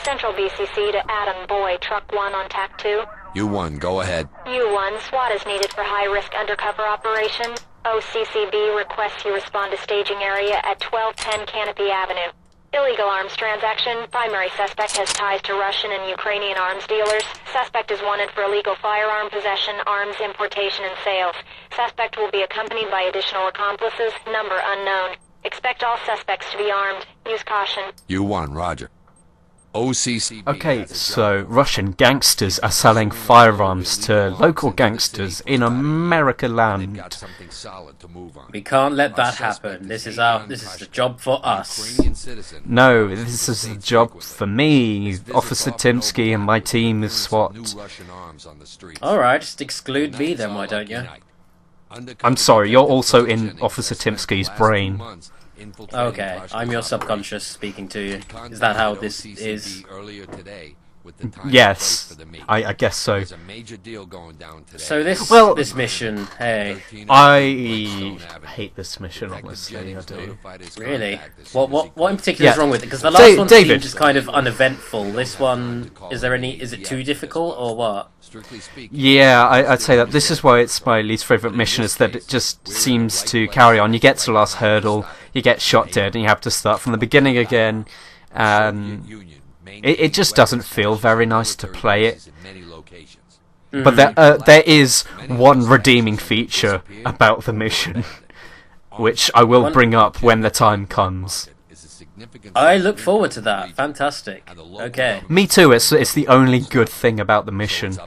Central BCC to Adam Boy, Truck 1 on TAC 2. U1, go ahead. U1, SWAT is needed for high-risk undercover operation. OCCB requests you respond to staging area at 1210 Canopy Avenue. Illegal arms transaction. Primary suspect has ties to Russian and Ukrainian arms dealers. Suspect is wanted for illegal firearm possession, arms importation, and sales. Suspect will be accompanied by additional accomplices. Number unknown. Expect all suspects to be armed. Use caution. U1, roger. OCCB. Okay, so Russian gangsters are selling firearms to local gangsters in America land. We can't let that happen. This is the job for us. No, this is the job for me, Officer Timsky and my team of SWAT. Alright, just exclude me then, why don't you? I'm sorry, you're also in Officer Timsky's brain. Okay, I'm your subconscious speaking to you. Is that how this is? Yes, I guess so. So this mission, hey. I hate this mission, honestly, I do. Really? What in particular is wrong with it? Because the last one seemed just kind of uneventful. This one, is it too difficult or what? Yeah, I'd say that this is why it's my least favourite mission, is that it just seems to carry on. You get to the last hurdle, you get shot dead, and you have to start from the beginning again. It just doesn't feel very nice to play it. But there is one redeeming feature about the mission, which I will bring up when the time comes. I look forward to that. Fantastic. Okay. Me too, it's the only good thing about the mission.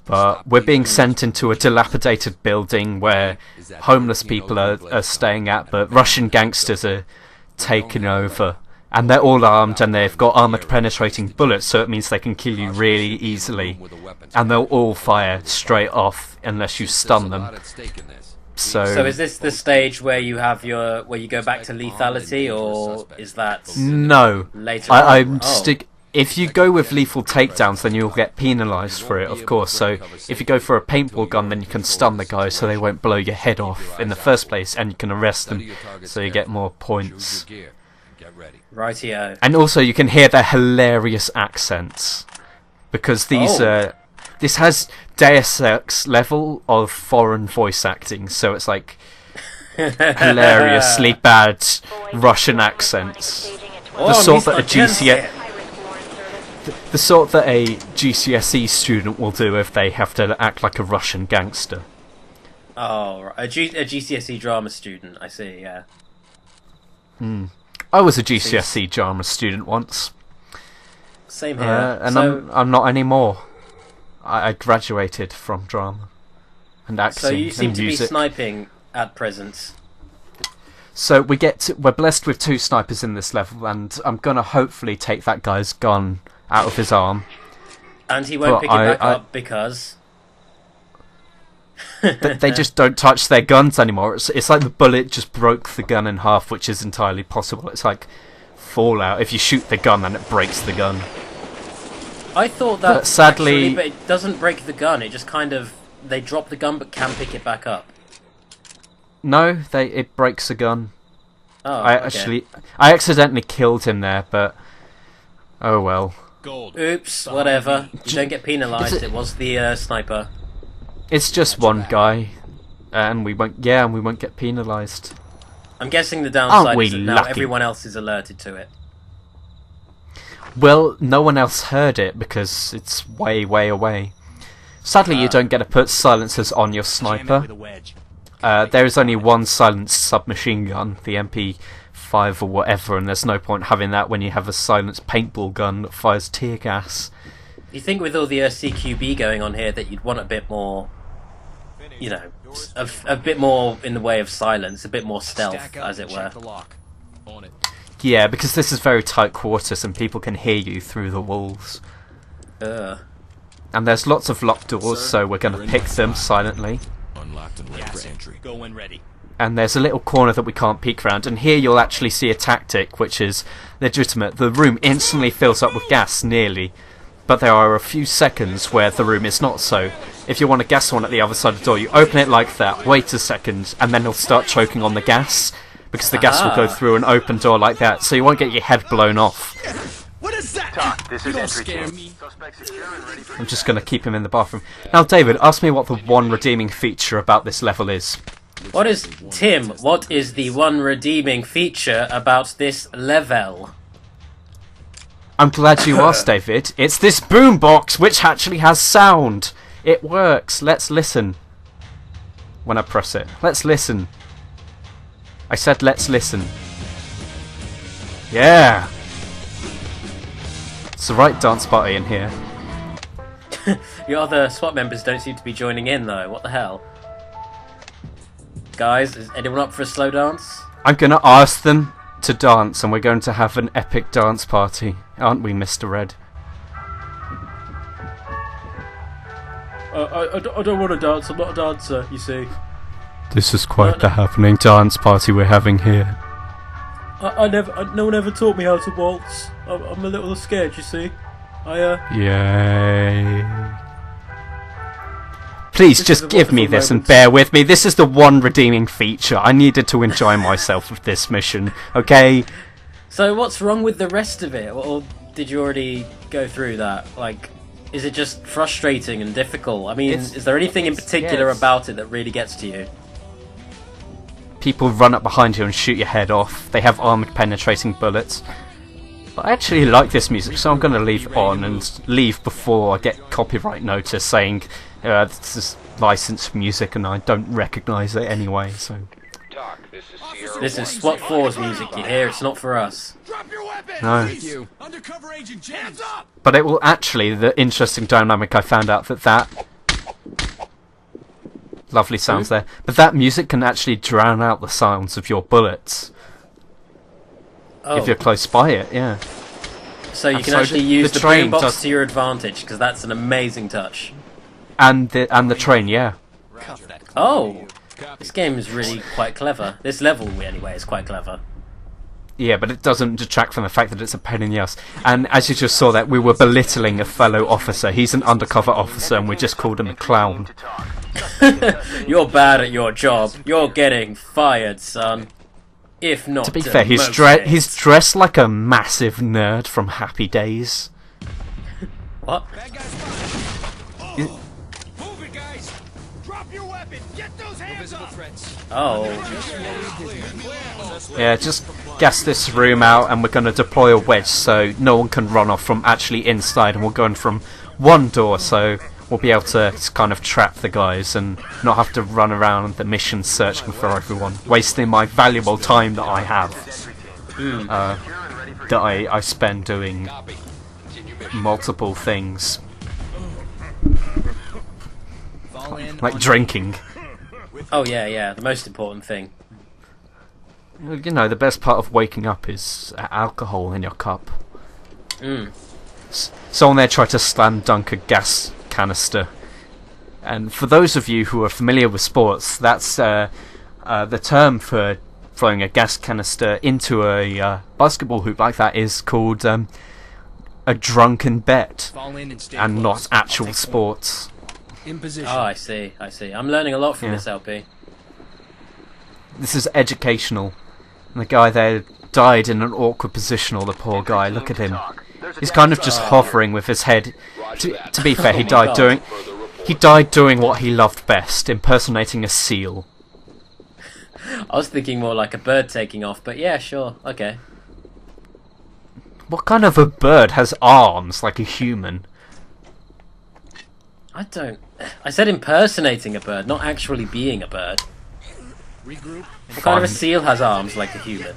But we're being sent into a dilapidated building where homeless people are staying at, but Russian gangsters are taking over. And they're all armed, and they've got armor-penetrating bullets, so it means they can kill you really easily. And they'll all fire straight off unless you stun them. So is this the stage where you have where you go back to lethality, or is that no? Later on? If you go with lethal takedowns, then you'll get penalised for it, of course. So if you go for a paintball gun, then you can stun the guy so they won't blow your head off in the first place, and you can arrest them, so you get more points. Rightio. And also you can hear their hilarious accents, because this has Deus Ex level of foreign voice acting, so it's like hilariously bad Russian accents. The sort that a GCSE student will do if they have to act like a Russian gangster. Oh, a GCSE drama student, I see, yeah. I was a GCSE drama student once. Same here. And I'm not anymore. I graduated from drama and acting. So you seem and to be music. sniping at present. So we're blessed with 2 snipers in this level, and I'm gonna hopefully take that guy's gun out of his arm. And he won't pick it back up because they just don't touch their guns anymore. It's like the bullet just broke the gun in half, which is entirely possible. It's like Fallout. If you shoot the gun, then it breaks the gun. I thought that, but sadly, actually, but it doesn't break the gun. It just kind of, they drop the gun but can pick it back up. No, it breaks the gun. Oh, I accidentally killed him there, but oh well. Oops, whatever. You don't get penalised. It was the sniper. It's just one guy, and we won't get penalised. I'm guessing the downside Aren't is that now lucky? everyone else is alerted to it. Well, no one else heard it because it's way, way away. Sadly, you don't get to put silencers on your sniper. There is only one silenced submachine gun, the MP5 or whatever, and there's no point having that when you have a silenced paintball gun that fires tear gas. You think with all the CQB going on here that you'd want a bit more, you know, a bit more in the way of silence, a bit more stealth, as it were. Yeah, because this is very tight quarters and people can hear you through the walls. And there's lots of locked doors, so we're going to pick them silently. Unlocked and ready for entry. Go when ready. And there's a little corner that we can't peek around, and here you'll actually see a tactic which is legitimate. The room instantly fills up with gas, nearly, but there are a few seconds where the room is not so. If you want a gas one at the other side of the door, you open it like that, wait a second, and then it'll start choking on the gas, because the gas will go through an open door like that, so you won't get your head blown off. What is that? Talk, this You is don't entry scare team. me. Suspect secure and ready for I'm just going to keep him in the bathroom. Now, David, ask me what the one redeeming feature about this level is. What is the one redeeming feature about this level? I'm glad you asked, David. It's this boombox, which actually has sound. It works. Let's listen. When I press it. Let's listen. I said let's listen. Yeah. It's the right dance party in here. Your other SWAT members don't seem to be joining in, though. What the hell? Guys, is anyone up for a slow dance? I'm going to ask them to dance, and we're going to have an epic dance party. Aren't we, Mr. Red? I don't want to dance. I'm not a dancer, you see. This is quite the happening dance party we're having here. No one ever taught me how to waltz. I'm a little scared, you see. Yay. Please, This is just a give me wonderful this and moment. bear with me. This is the one redeeming feature. I needed to enjoy myself with this mission, okay? So what's wrong with the rest of it? Or did you already go through that? Like, is it just frustrating and difficult? I mean, It's- is there anything in particular yes. about it that really gets to you? People run up behind you and shoot your head off. They have armored penetrating bullets. But I actually like this music, so I'm going to leave on and leave before I get copyright notice saying this is licensed music and I don't recognise it anyway. So talk. This is Sierra This is 1. SWAT 4's music, you hear? It's not for us. Drop your weapon! No. Please. Undercover agent James. Hands up! But it will actually, the interesting dynamic I found out that lovely sounds there, but that music can actually drown out the sounds of your bullets Oh, if you're close by it, yeah. so you can so actually the use the train boombox does- to your advantage, because that's an amazing touch. And the train, yeah. Oh, this game is really quite clever. This level, anyway, is quite clever. Yeah, but it doesn't detract from the fact that it's a pain in the ass. And as you just saw that, we were belittling a fellow officer. He's an undercover officer and we just called him a clown. To talk. You're bad at your job. You're getting fired, son. If not, To be fair, he's dressed like a massive nerd from Happy Days. What? Bad guys spotted. Oh. Move it, guys! Drop your weapon! Get those hands up! Oh, Yeah, just gas this room out and we're going to deploy a wedge so no one can run off from actually inside, and we'll go in from one door so we'll be able to kind of trap the guys and not have to run around the mission searching for everyone, wasting my valuable time that I have, that I spend doing multiple things, like drinking. oh yeah, the most important thing. You know, the best part of waking up is alcohol in your cup. Someone there tried to slam dunk a gas canister. And for those of you who are familiar with sports, that's the term for throwing a gas canister into a basketball hoop like that is called a drunken bet, Fall in and stay and close. not I'll actual take point. sports. In position. Oh, I see. I'm learning a lot from Yeah. this LP. This is educational. And the guy there died in an awkward position, or the poor guy. Look at him. He's kind of just hovering with his head. To be fair, he died doing what he loved best, impersonating a seal. I was thinking more like a bird taking off, but yeah, sure, okay. What kind of a bird has arms like a human? I said impersonating a bird, not actually being a bird. Regroup. What kind of a Fine. seal has arms like a human?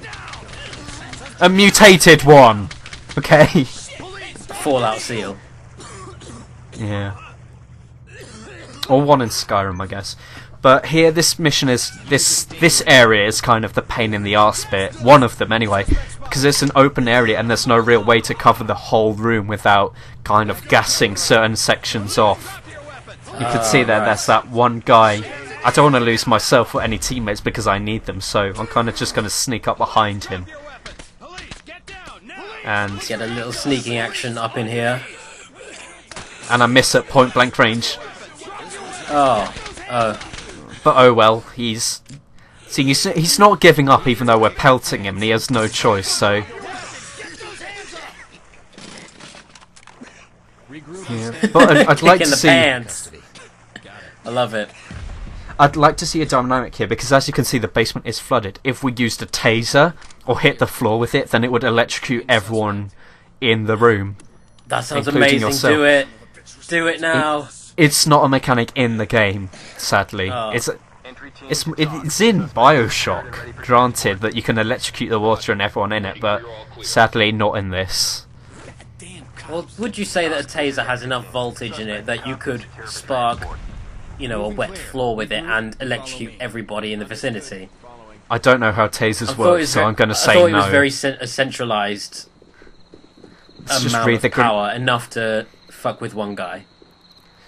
A mutated one! Okay? Fallout seal. Yeah. Or one in Skyrim, I guess. But here, this mission is... This area is kind of the pain in the arse bit. One of them, anyway. Because it's an open area and there's no real way to cover the whole room without kind of gassing certain sections off. You can see that there's that one guy. I don't want to lose myself or any teammates because I need them, so I'm kind of just going to sneak up behind him. Police, get down now! And Get a little sneaking action up in here. I miss at point blank range. Oh. But oh well, he's not giving up even though we're pelting him and he has no choice, so... Yeah. But I'd like Kick to in the see. pants. I love it. I'd like to see a dynamic here because, as you can see, the basement is flooded. If we used a taser or hit the floor with it, then it would electrocute everyone in the room. That sounds including amazing. yourself. Do it. Do it now. It's not a mechanic in the game, sadly. Oh. It's in BioShock. Granted that you can electrocute the water and everyone in it, but sadly not in this. Well, would you say that a taser has enough voltage in it that you could spark, a wet floor with it and electrocute everybody in the vicinity? I don't know how tasers I thought it work, was so I'm going to I say thought no. it was very a centralized Let's just amount read of the power, enough to fuck with one guy.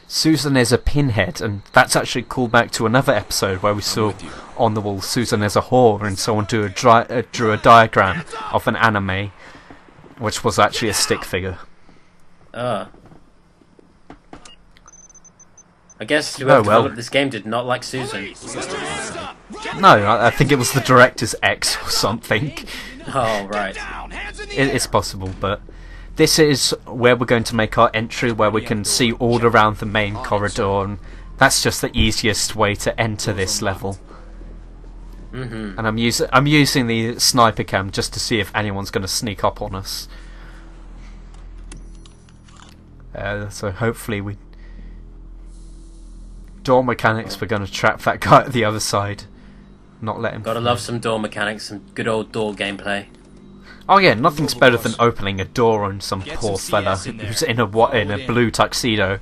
Susan is a pinhead, and that's actually called back to another episode where we saw on the wall Susan is a whore, and someone drew a diagram of an anime, which was actually a stick figure. I guess whoever Oh, well. developed this game did not like Susan. No, I think it was the director's ex or something. Oh, right. It's possible, but this is where we're going to make our entry, where we can see all around the main corridor, and that's just the easiest way to enter this level. Mm-hmm. And I'm using the sniper cam just to see if anyone's going to sneak up on us. So hopefully we... Door mechanics, we're going to trap that guy at the other side. Not let him... Gotta love some door mechanics, some good old door gameplay. Oh yeah, nothing's better than opening a door on some poor fella who's in a blue tuxedo.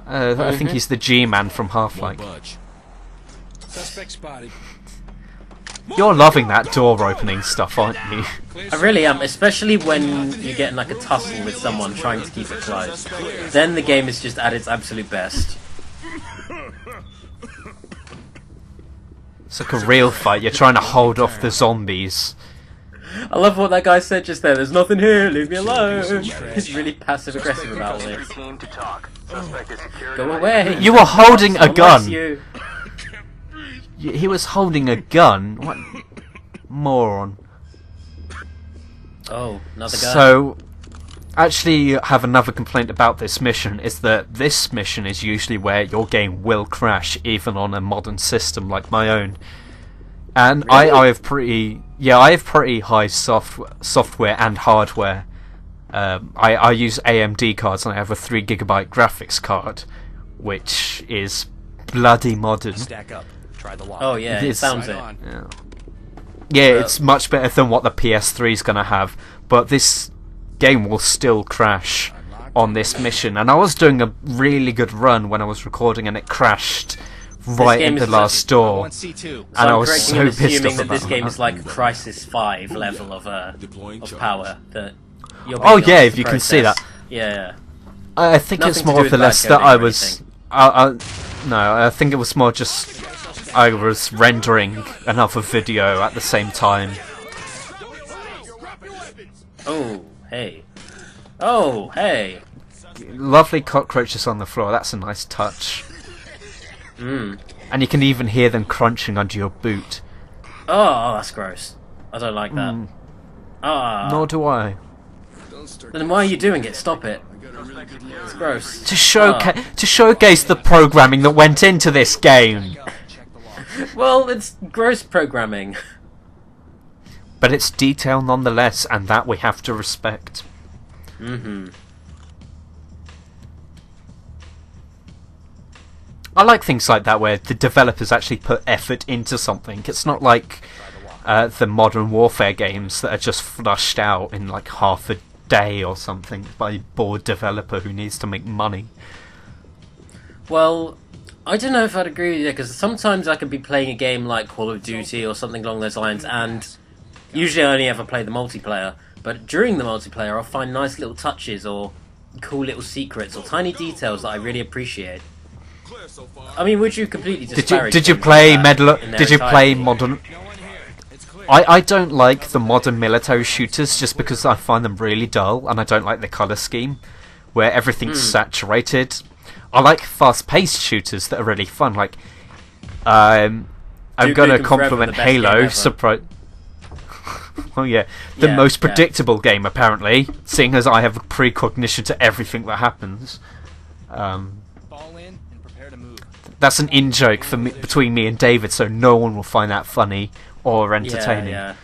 I think he's the G-man from Half-Life. Suspect spotted. You're loving that door opening stuff, aren't you? I really am, especially when you get in like a tussle with someone trying to keep it closed. Then the game is just at its absolute best. It's like a real fight. You're trying to hold off the zombies. I love what that guy said just there. There's nothing here, leave me alone. He's really passive aggressive about this. Go away. You were holding a Unless gun. you- He was holding a gun. What moron. Oh, another guy. So, actually have another complaint about this mission, is that this mission is usually where your game will crash, even on a modern system like my own. And Really? I have pretty high software and hardware. I use AMD cards, and I have a 3GB graphics card, which is bloody modern. Stack up. Try the lock. Oh yeah, it It's- sounds it. Yeah, it's much better than what the PS3 is going to have, but this game will still crash on this mission. And I was doing a really good run when I was recording, and it crashed right game in the is last door. C2. So And I I'm was correct so in pissed assuming off that this about game that. is like a Crisis 5 level of power. That you're Oh being yeah, asked if to you can see that. process. Yeah. I think Nothing it's to more do of with the bad less that coding I or was... anything. No, I think it was more just... I was rendering another video at the same time. Oh, hey. Oh, hey. Lovely cockroaches on the floor, that's a nice touch. Mm. And you can even hear them crunching under your boot. Oh, that's gross. I don't like that. Mm. Ah. Nor do I. Then why are you doing it? Stop it. It's gross. To showcase the programming that went into this game. Well, it's gross programming. But it's detail nonetheless, and that we have to respect. Mm-hmm. I like things like that where the developers actually put effort into something. It's not like the modern warfare games that are just flushed out in like half a day or something by a bored developer who needs to make money. Well, I don't know if I'd agree with you, because sometimes I could be playing a game like Call of Duty or something along those lines, and usually I only ever play the multiplayer, but during the multiplayer I'll find nice little touches or cool little secrets or tiny details that I really appreciate. I mean, would you completely disparage Did you games play like that Medal? in their Did you play entirety? modern? I don't like the modern military shooters just because I find them really dull, and I don't like the color scheme where everything's saturated. I like fast-paced shooters that are really fun. Like, I'm Duke gonna Nukem Forever, compliment the best game Halo. ever. Well, yeah, the Yeah, most yeah. predictable game apparently, seeing as I have a precognition to everything that happens. Fall in and prepare to move. That's an in-joke for me, between me and David, so no one will find that funny or entertaining. Yeah.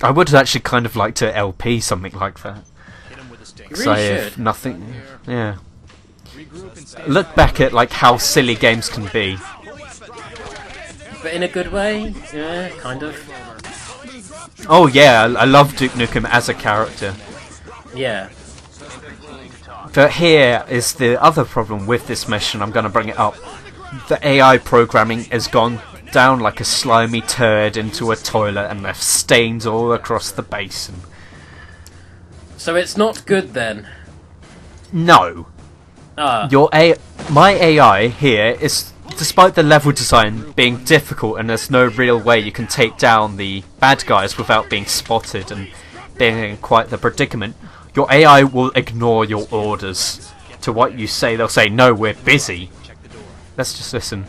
I would actually kind of like to LP something like that. Hit him with a stick. You So really if should. nothing, yeah. Regroup and stay. Look back at like how silly games can be. But in a good way? Yeah, kind of. Oh yeah, I love Duke Nukem as a character. Yeah. But here is the other problem with this mission. I'm going to bring it up. The AI programming has gone down like a slimy turd into a toilet and left stains all across the basin. So it's not good then? No. Ah. My AI here is, despite the level design being difficult and there's no real way you can take down the bad guys without being spotted and being in quite the predicament, your AI will ignore your orders. To what you say, they'll say, "No, we're busy." Let's just listen.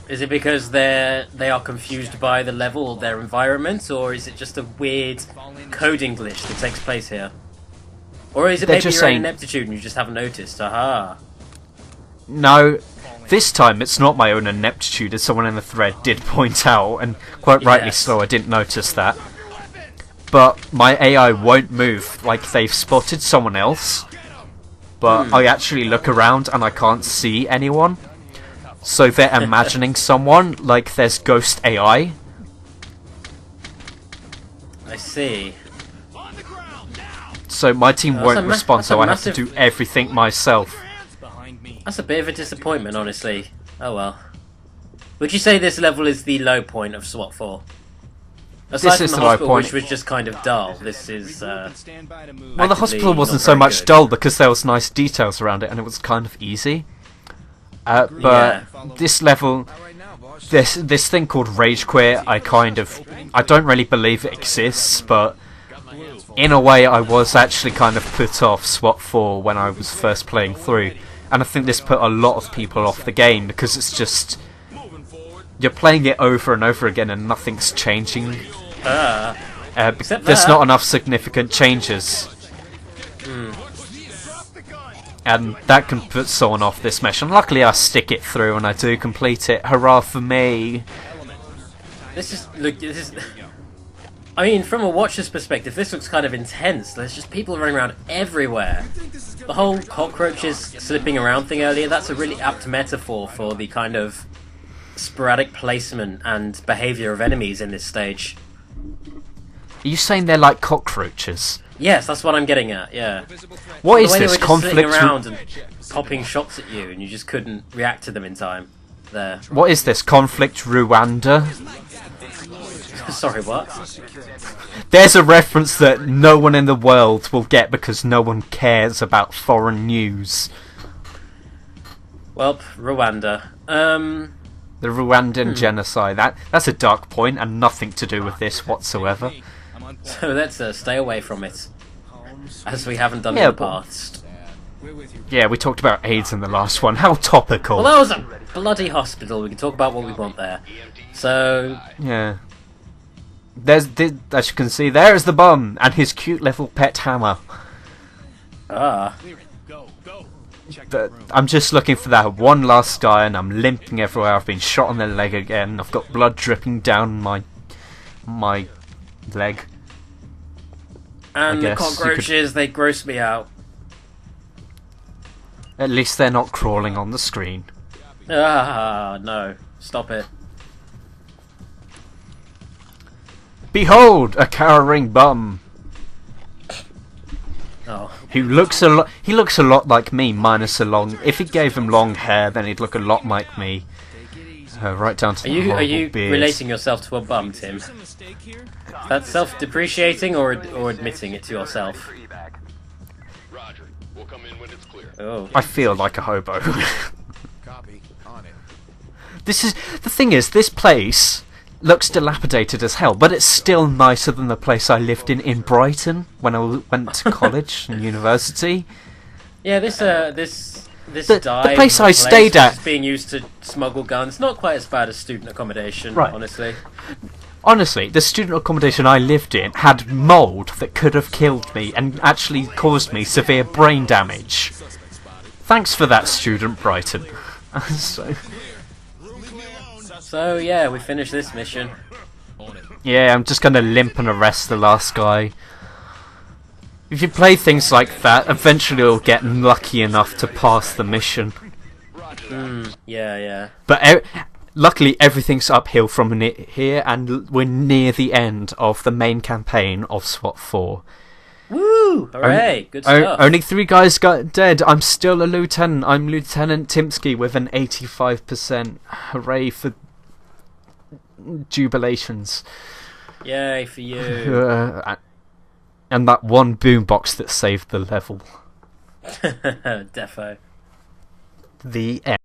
Is it because they are confused by the level or their environment, or is it just a weird coding glitch that takes place here? Or is it They're maybe just your own saying- ineptitude and you just haven't noticed? Aha. No, this time it's not my own ineptitude, as someone in the thread did point out, and quite rightly Yes. so, I didn't notice that. But my AI won't move like they've spotted someone else, but I actually look around and I can't see anyone. So they're imagining someone like there's ghost AI. I see. So my team That's won't a respond, that's so a I have to massive- do everything myself. Behind me. That's a bit of a disappointment, honestly. Oh well. Would you say this level is the low point of SWAT 4? Aside from is the the low hospital, point. which was just kind of dull, this is... Regroup and stand by to move. Well, the actively hospital wasn't not so very much good. dull because there was nice details around it and it was kind of easy. But Yeah. this level, this thing called Rage Quit, I don't really believe it exists, but in a way I was actually kind of put off SWAT 4 when I was first playing through. And I think this put a lot of people off the game because it's just... You're playing it over and over again and nothing's changing. Except There's that. not enough significant changes. And that can put someone off this mission. Luckily I stick it through and I do complete it. Hurrah for me. This is... I mean, from a watcher's perspective, this looks kind of intense. There's just people running around everywhere. The whole cockroaches slipping around thing earlier, that's a really apt metaphor for the kind of sporadic placement and behaviour of enemies in this stage. Are you saying they're like cockroaches? Yes, that's what I'm getting at, yeah. What The is way they this were just conflict? sitting around and popping shots at you and you just couldn't react to them in time. There. What is this conflict Rwanda? Sorry, what? There's a reference that no one in the world will get because no one cares about foreign news. Well, Rwanda. The Rwandan genocide. That's a dark point and nothing to do with this whatsoever. I'm on So let's stay away from it. As we haven't done Yeah, in the but- past. We're with you. Yeah, we talked about AIDS in the last one. How topical. Well, that was a bloody hospital. We can talk about what we want there. So, Yeah. As you can see, there's the bum and his cute little pet hammer. Clear it. Go. Check the But room. I'm just looking for that one last guy and I'm limping everywhere. I've been shot on the leg again. I've got blood dripping down my leg. and the guess you could- cockroaches, they gross me out. At least they're not crawling on the screen. No. Stop it. Behold, a cowering bum. Oh. He looks a lot like me, minus a long... If he gave him long hair, then he'd look a lot like me. Right down to Are the you horrible beard. relating yourself to a bum, Tim? There's a mistake here. That's self-depreciating or admitting it to yourself? Roger. We'll come in when it's clear. Oh. I feel like a hobo. Copy. On it. The thing is, this place looks dilapidated as hell, but it's still nicer than the place I lived in Brighton when I went to college and university. Yeah, this The dive place I stayed is at- being used to smuggle guns. Not quite as bad as student accommodation, Right. honestly. Honestly, the student accommodation I lived in had mould that could have killed me and actually caused me severe brain damage. Thanks for that, student Brighton. So yeah, we finished this mission. Yeah, I'm just gonna limp and arrest the last guy. If you play things like that, eventually you'll get lucky enough to pass the mission. Yeah. But luckily everything's uphill from here, and we're near the end of the main campaign of SWAT 4. Woo! Hooray! Good stuff. Only 3 guys got dead. I'm still a lieutenant. I'm Lieutenant Timsky with an 85%. Hooray for jubilations. Yay for you. And that one boombox that saved the level. Defo. The end.